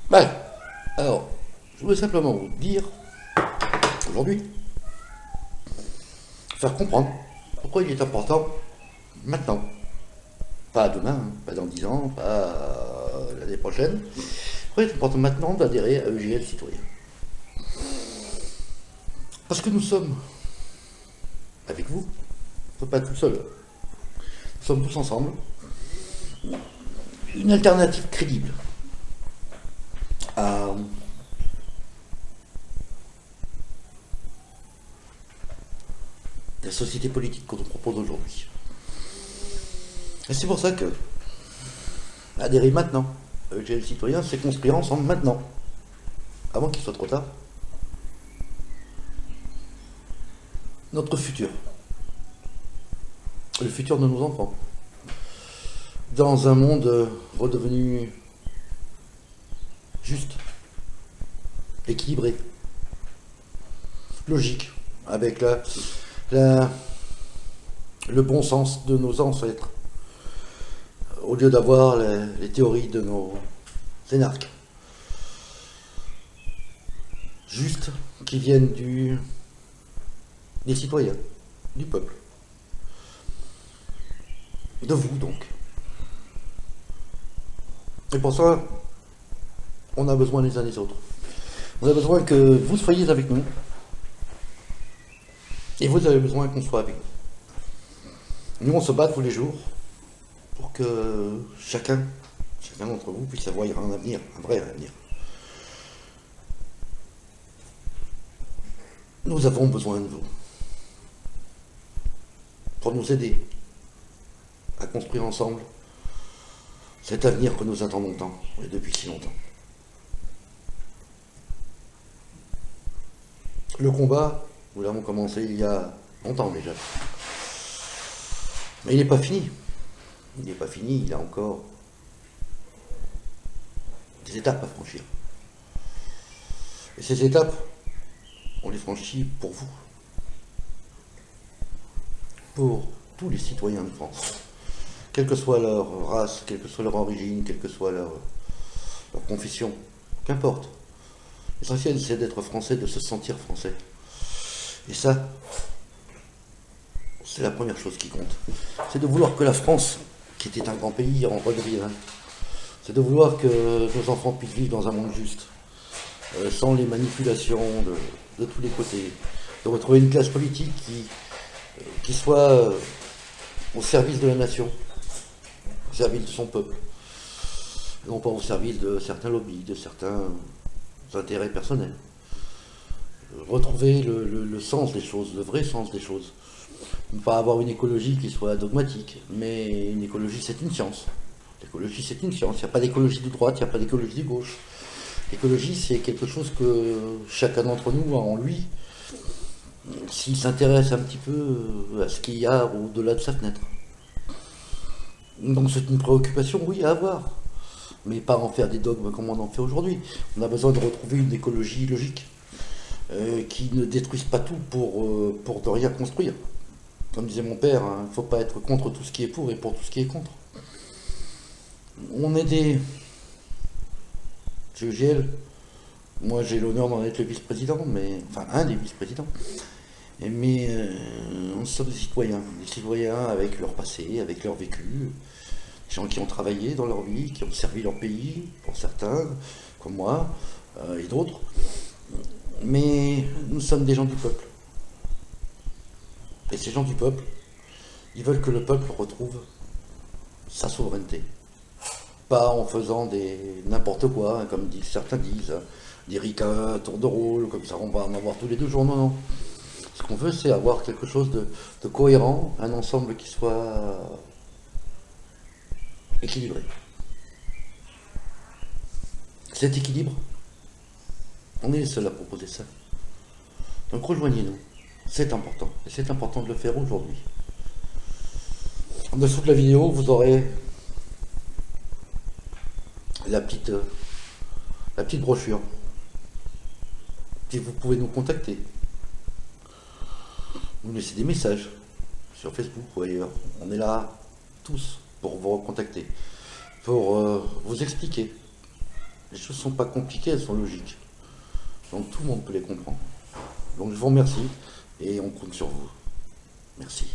Voilà. Alors, je voulais simplement vous dire, aujourd'hui, faire comprendre pourquoi il est important, maintenant, pas demain, hein, pas dans 10 ans, pas l'année prochaine, pourquoi il est important maintenant d'adhérer à EGL Citoyen. Parce que nous sommes, avec vous, on ne peut pas être tout seul, nous sommes tous ensemble, une alternative crédible à la société politique qu'on nous propose aujourd'hui. Et c'est pour ça que adhérer maintenant à EGL Citoyen, c'est construire ensemble maintenant, avant qu'il soit trop tard, notre futur, le futur de nos enfants, dans un monde redevenu juste, équilibré, logique, avec le bon sens de nos ancêtres, au lieu d'avoir les théories de nos énarques, juste, qui viennent des citoyens, du peuple, de vous donc. Et pour ça, on a besoin les uns des autres. On a besoin que vous soyez avec nous, et vous avez besoin qu'on soit avec vous. Nous, on se bat tous les jours pour que chacun d'entre vous puisse avoir un avenir, un vrai avenir. Nous avons besoin de vous pour nous aider à construire ensemble cet avenir que nous attendons tant et depuis si longtemps. Le combat, nous l'avons commencé il y a longtemps déjà. Mais il n'est pas fini. Il n'est pas fini, il y a encore des étapes à franchir. Et ces étapes, on les franchit pour vous. Pour tous les citoyens de France. Quelle que soit leur race, quelle que soit leur origine, quelle que soit leur confession, qu'importe. L'essentiel, c'est d'être français, de se sentir français. Et ça, c'est la première chose qui compte. C'est de vouloir que la France, qui était un grand pays, en redevienne. C'est de vouloir que nos enfants puissent vivre dans un monde juste, sans les manipulations de tous les côtés. De retrouver une classe politique qui soit au service de la nation, au service de son peuple, non pas au service de certains lobbies, de certains intérêts personnels. Retrouver le sens des choses, le vrai sens des choses. Ne pas avoir une écologie qui soit dogmatique, mais une écologie, c'est une science. L'écologie, c'est une science. Il n'y a pas d'écologie de droite, il n'y a pas d'écologie de gauche. L'écologie, c'est quelque chose que chacun d'entre nous a en lui, s'il s'intéresse un petit peu à ce qu'il y a au-delà de sa fenêtre. Donc c'est une préoccupation, oui, à avoir, mais pas en faire des dogmes comme on en fait aujourd'hui. On a besoin de retrouver une écologie logique, qui ne détruise pas tout pour de rien construire. Comme disait mon père, il ne faut pas être contre tout ce qui est pour et pour tout ce qui est contre. On est des... Chez EGL, moi j'ai l'honneur d'en être le vice-président, mais enfin un des vice-présidents. Mais on sommes des citoyens avec leur passé, avec leur vécu, des gens qui ont travaillé dans leur vie, qui ont servi leur pays, pour certains, comme moi, et d'autres. Mais nous sommes des gens du peuple. Et ces gens du peuple, ils veulent que le peuple retrouve sa souveraineté. Pas en faisant n'importe quoi, hein, comme certains disent, des ricains, tour de rôle, comme ça on va en avoir tous les 2 jours. Non, non. Ce qu'on veut, c'est avoir quelque chose de cohérent, un ensemble qui soit équilibré. Cet équilibre, on est les seuls à proposer ça. Donc rejoignez-nous. C'est important. Et c'est important de le faire aujourd'hui. En dessous de la vidéo, vous aurez la petite brochure. Si vous pouvez nous contacter, nous laisser des messages sur Facebook ou ailleurs. On est là tous pour vous recontacter, pour vous expliquer Les choses ne sont pas compliquées, elles sont logiques. Donc tout le monde peut les comprendre. Donc je vous remercie et on compte sur vous. Merci.